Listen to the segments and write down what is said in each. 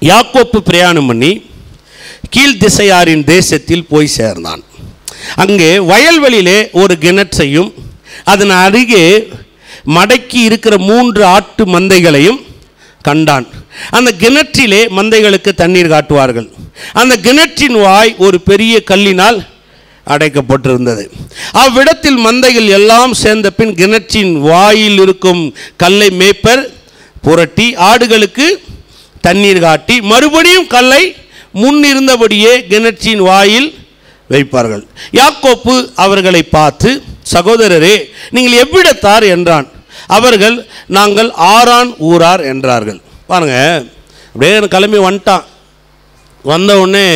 யாக்கோப்பு பிரயாணம் பண்ணி கீழ் திசையாரின் தேசத்தில் போய் சேர்ந்தான். அங்கே வயல்வெளியிலே ஒரு கிணற்றையும் அதன் அருகே மடக்கி இருக்கிற 3 ஆட்டு மந்தைகளையும் கண்டான். அந்த கிணற்றிலே மந்தைகளுக்கு தண்ணீர் காட்டுவார்கள். அந்த கிணற்றின் வாய் ஒரு பெரிய கல்லினால் அடைக்கப்பட்டிருந்தது. அவ்விடத்தில் மந்தைகள் எல்லாம் சேர்ந்த பின் கிணற்றின் வாயில் இருக்கும் கல்லை மேய்ப்பர் புரட்டி ஆடுகளுக்கு தண்ணீர் காட்டி மறுபடியும் கல்லை முன்னிருந்தபடியே கிணற்றின் வாயில் வைப்பார்கள். யாக்கோப்பு அவர்களை பார்த்து, சகோதரரே, நீங்கள் எவ்விடத்தார் என்றான். அவர்கள், நாங்கள் ஆரான் ஊரார் என்றார்கள். பாருங்க, அப்படியே கிளம்பி வந்துட்டான். வந்த உடனே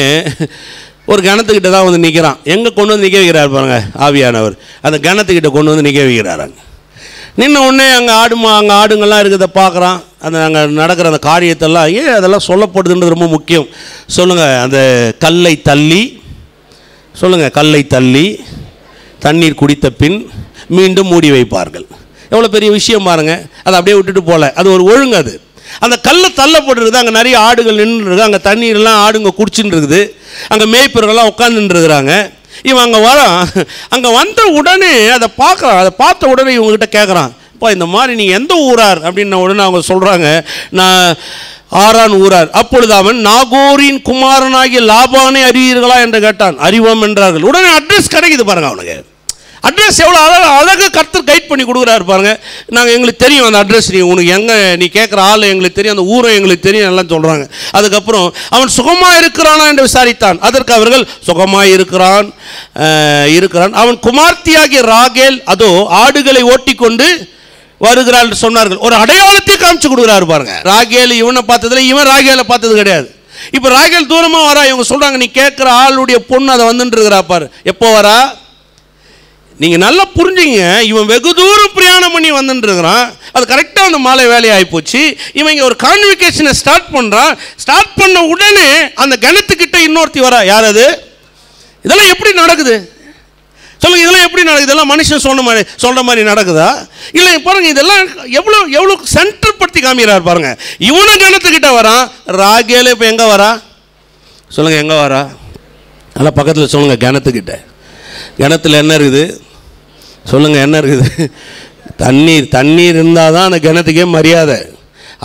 ஒரு கிணத்துக்கிட்ட தான் வந்து நிற்கிறான். எங்கே கொண்டு வந்து நிற்க வைக்கிறார் பாருங்க ஆவியானவர். அந்த கிணத்துக்கிட்ட கொண்டு வந்து நிற்க வைக்கிறாராங்க. நின்ன உடனே அங்கே ஆடுங்கள்லாம் இருக்கிறத பார்க்குறான். அந்த அங்கே நடக்கிற அந்த காரியத்தெல்லாம் அதெல்லாம் சொல்லப்படுதுன்றது ரொம்ப முக்கியம். சொல்லுங்கள், அந்த கல்லை தள்ளி தண்ணீர் குடித்த பின் மீண்டும் மூடி வைப்பார்கள். எவ்வளோ பெரிய விஷயம் பாருங்கள். அதை அப்படியே விட்டுட்டு போகல, அது ஒரு ஒழுங்கு. அது அந்த கல்லை தள்ளப்பட்டுருக்குது. அங்கே நிறைய ஆடுகள் நின்றுருக்கு. அங்கே தண்ணீரெல்லாம் ஆடுங்க குடிச்சுன்னு இருக்குது. அங்கே மேய்ப்பர்கள்லாம் உட்காந்துட்டு இருக்கிறாங்க. இவன் அங்கே வரான். அங்கே வந்த உடனே அதை பார்க்குறான். அதை பார்த்த உடனே இவங்ககிட்ட கேட்குறான், இப்போ இந்த மாதிரி நீங்கள் எந்த ஊரார் அப்படின்ன உடனே அவங்க சொல்கிறாங்க, நான் ஆரான் ஊரார். அப்பொழுது அவன், நாகோரின் குமாரனாகிய லாபானை அறிவீர்களா என்று கேட்டான். அறிவோம் என்றார்கள். உடனே அட்ரஸ் கிடைக்குது பாருங்க. அவனுக்கு அட்ரஸ் எவ்வளோ அழகாக கர்த்தர் கைட் பண்ணி கொடுக்குறாரு பாருங்க. நாங்கள் எங்களுக்கு தெரியும் அந்த அட்ரஸ், உனக்கு எங்கே நீ கேட்குற ஆள் எங்களுக்கு தெரியும், அந்த ஊரை எங்களுக்கு தெரியும் எல்லாம் சொல்கிறாங்க. அதுக்கப்புறம் அவன் சுகமாக இருக்கிறானா என்று விசாரித்தான். அதற்கு அவர்கள், சுகமாக இருக்கிறான். அவன் குமார்த்தியாகிய ராகேல் அதோ ஆடுகளை ஓட்டி கொண்டு வருகிறாள் என்று சொன்னார்கள். ஒரு அடையாளத்தை காமிச்சு கொடுக்குறாரு பாருங்க. ராகேல் இவனை பார்த்ததில்லை, இவன் ராகேலை பார்த்தது கிடையாது. இப்போ ராகேல் தூரமாக வரா. இவங்க சொல்கிறாங்க, நீ கேட்குற ஆளுடைய பொண்ணு அதை வந்துட்டு இருக்கிறா பாரு. எப்போ வரா? நீங்கள் நல்லா புரிஞ்சுங்க. இவன் வெகு தூரம் பிரயாணம் பண்ணி வந்துட்டு இருக்கிறான். அது கரெக்டாக அந்த மாலை வேலையாகி போச்சு. இவன் இங்கே ஒரு கான்வெகேஷனை ஸ்டார்ட் பண்ணுறான். ஸ்டார்ட் பண்ண உடனே அந்த கிணத்துக்கிட்ட இன்னொருத்தி வரா. யார் அது? இதெல்லாம் எப்படி நடக்குது சொல்லுங்க? இதெல்லாம் எப்படி நடக்குது? இதெல்லாம் மனுஷன் சொல்ற மாதிரி நடக்குதா? இல்லை பாருங்க, இதெல்லாம் எவ்வளோ சென்டர் படுத்தி காமிக்கிறார் பாருங்க. இவனும் கிணத்துக்கிட்ட வரான். ராகேல இப்போ எங்கே வரா சொல்லுங்க? எங்கே வரா? நல்லா பக்கத்தில் சொல்லுங்க. கிணத்துல என்ன இருக்குது சொல்லுங்க? என்ன இருக்குது? தண்ணீர் இருந்தால் தான் அந்த கிணத்துக்கே மரியாதை.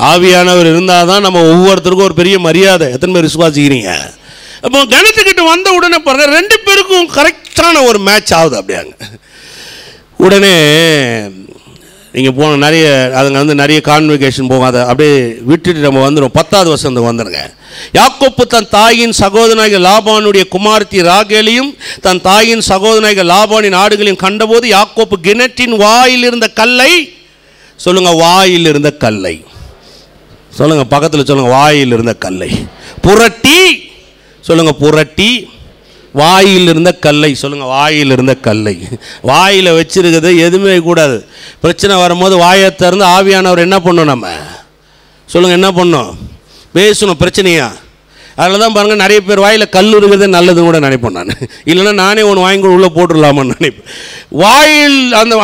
ஆவியானவர் இருந்தால் தான் நம்ம ஒவ்வொருத்தருக்கும் ஒரு பெரிய மரியாதை. எத்தனை பேர் விசுவாசிக்கிறீங்க? அப்போ கிணத்துக்கிட்ட வந்த உடனே பாருங்க, 2 பேருக்கும் கரெக்டான ஒரு மேட்ச் ஆகுது. அப்படியாங்க உடனே நீங்கள் போன அதுங்க நிறைய கான்வெகேஷன் போகும். அதை அப்படியே விட்டுட்டு நம்ம வந்துடும். 10வது வசனத்துக்கு வந்துடுங்க. யாக்கோப்பு தன் தாயின் சகோதரனாகிய லாபானுடைய குமார்த்தி ராகேலையும் தன் தாயின் சகோதரனாகிய லாபானின் ஆடுகளையும் கண்டபோது யாக்கோப்பு கிணற்றின் வாயில் இருந்த கல்லை சொல்லுங்க. வாயில் இருந்த கல்லை சொல்லுங்க. பக்கத்தில் சொல்லுங்க. வாயில் இருந்த கல்லை புரட்டி சொல்லுங்க. புரட்டி வாயில் இருந்த கல்லை சொல்லுங்க. வாயில் இருந்த கல்லை. வாயில் வச்சிருக்கிறது எதுவுமே கூடாது. பிரச்சனை வரும்போது வாயை திறந்து ஆவியானவர் என்ன பண்ணணும்? நம்ம சொல்லுங்க, என்ன பண்ணணும்? பேசணும் பிரச்சனையா. அதில் தான் பாருங்கள், நிறைய பேர் வாயில் கல் இருக்கிறது நல்லதுன்னு கூட நினைப்பேன் நான். இல்லைன்னா நானே ஒன்று வாங்கி கூட உள்ளே போட்டுடலாமான்னு நினைப்பேன். வாயில்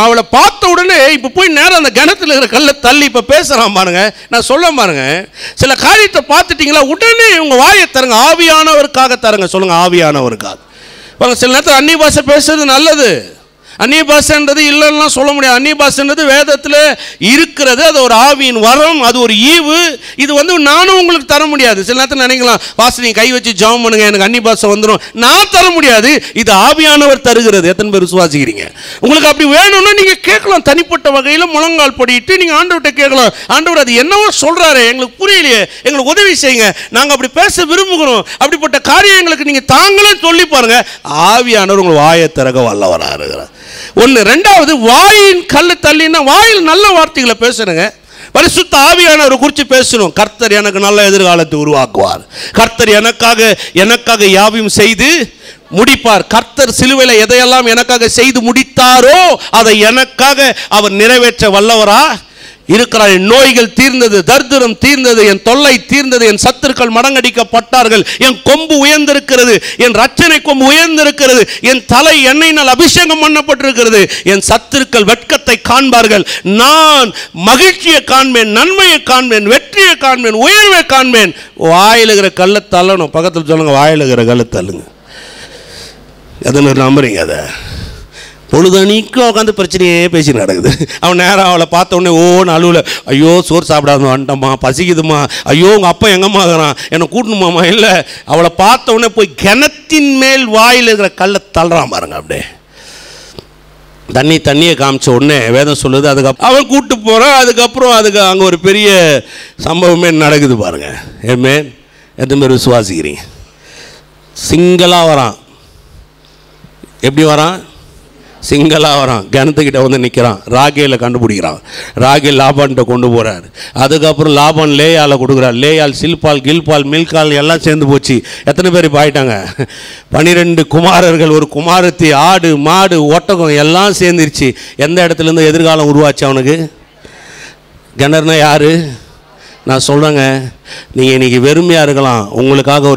அவளை பார்த்த உடனே இப்போ போய் நேரம் அந்த கிணத்துல இருக்கிற கல்லை தள்ளி இப்போ பேசுகிறான் பாருங்க. நான் சொல்ல பாருங்க, சில காரியத்தை பார்த்துட்டிங்களா, உடனே உங்கள் வாயை தருங்க. ஆவியானவருக்காக தருங்க. சொல்லுங்கள், ஆவியானவருக்காக. பாருங்க, சில நேரத்தில் அந்நிய பாஷை பேசுறது நல்லது. அந்நிய பாஷைன்றது இல்லைன்னா சொல்ல முடியாது. அந்நிய பாஷைன்றது வேதத்தில் இருக்கிறது. அது ஒரு ஆவியின் வரம், அது ஒரு ஈவு. இது நானும் உங்களுக்கு தர முடியாது. சில நேரத்தில் நினைக்கலாம், பாஸ்டர் நீங்கள் கை வச்சு ஜெபம் பண்ணுங்க, எனக்கு அந்நிய பாஷை வந்துடும். நான் தர முடியாது. இது ஆவியானவர் தருகிறது. எத்தனை பேர் விசுவாசிக்கிறீங்க? உங்களுக்கு அப்படி வேணும்னா நீங்கள் கேட்கலாம். தனிப்பட்ட வகையில் முழங்கால் படிட்டு நீங்கள் ஆண்டவர்கிட்ட கேட்கலாம். ஆண்டவர் அது என்னவோ சொல்கிறாரு, எங்களுக்கு புரியலையே, எங்களுக்கு உதவி செய்யுங்க, நாங்கள் அப்படி பேச விரும்புகிறோம். அப்படிப்பட்ட காரியங்களுக்கு நீங்கள் தாங்களே சொல்லி பாருங்க. ஆவியானவர் உங்கள் வாயை திறக்க வல்லவராக இருக்கிறார். ஒன்று. 2வது, வாயின் கல்லை தள்ளினா வாயில் நல்ல வார்த்தைகளை பேசணுங்க. பரிசுத்த ஆவியானவரை குறித்து பேசணும். கர்த்தர் எனக்கு நல்ல எதிர்காலத்தை உருவாக்குவார். கர்த்தர் எனக்காக யாவையும் செய்து முடிப்பார். கர்த்தர் சிலுவையில் எதையெல்லாம் எனக்காக செய்து முடித்தாரோ அதை எனக்காக அவர் நிறைவேற்ற வல்லவரா இருக்கிறார். என் நோய்கள் தீர்ந்தது, தரித்திரம் தீர்ந்தது, என் தொல்லை தீர்ந்தது, என் சத்துருக்கள் மடங்கடிக்கப்பட்டார்கள், என் கொம்பு உயர்ந்திருக்கிறது, என் ரட்சனை கொம்பு உயர்ந்திருக்கிறது, என் தலை எண்ணெயினால் அபிஷேகம் பண்ணப்பட்டிருக்கிறது, என் சத்துருக்கள் வெட்கத்தை காண்பார்கள், நான் மகிழ்ச்சியை காண்பேன், நன்மையை காண்பேன், வெற்றியை காண்பேன், உயர்வை காண்பேன். வாயில் இருக்கிற கல்லை தள்ளணும். பக்கத்தில் சொல்லுங்க, வாயில் இருக்கிற கல்லை தள்ளுங்க. எதனா நம்புறீங்க? அதை பொழுதனிக்கும் உட்காந்து பிரச்சனையே பேசி நடக்குது. அவன் நேரம் அவளை பார்த்த உடனே ஓன்னு அழுவல, ஐயோ சோறு சாப்பிடாம வந்துட்டம்மா, பசிக்குதுமா, ஐயோ உங்கள் அப்பா எங்கம்மா இருக்கிறான், என்னை கூட்டணுமாம்மா. இல்லை, அவளை பார்த்த உடனே போய் கிணத்தின் மேல் வாயில் இருக்கிற கல்லை தள்ளுறான் பாருங்க. அப்படியே தண்ணியை காமிச்ச உடனே வேதம் சொல்லுது, அதுக்கப்புறம் அவன் கூப்பிட்டு போகிறான். அதுக்கப்புறம் அங்கே ஒரு பெரிய சம்பவமே நடக்குது பாருங்க. ஏமே எத்தனை பேர் விசுவாசிக்கிறீங்க? சிங்களாக வரான். எப்படி வரான்? சிங்களாக வரான். கிணத்துக்கிட்ட வந்து நிற்கிறான். ராகேலை கண்டுபிடிக்கிறான். ராகேல் லாபான்கிட்ட கொண்டு போகிறார். அதுக்கப்புறம் லாபான் லேயால் கொடுக்குறார். லேயால் சில்பால், கில்பால், மில்கால் எல்லாம் சேர்ந்து போச்சு. எத்தனை பேர் இப்போ ஆயிட்டாங்க? 12 குமாரர்கள், ஒரு குமாரத்தி, ஆடு மாடு ஒட்டகம் எல்லாம் சேர்ந்துருச்சு. எந்த இடத்துலேருந்து எதிர்காலம் உருவாச்சு அவனுக்கு? கிணறுனா யார்? நான் சொல்கிறேங்க, நீங்கள் இன்றைக்கி வெறுமையாக இருக்கலாம், உங்களுக்காக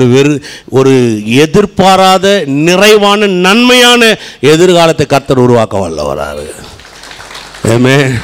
ஒரு எதிர்பாராத நிறைவான நன்மையான எதிர்காலத்தை கர்த்தர் உருவாக்க வல்லவராரு. ஆமென்.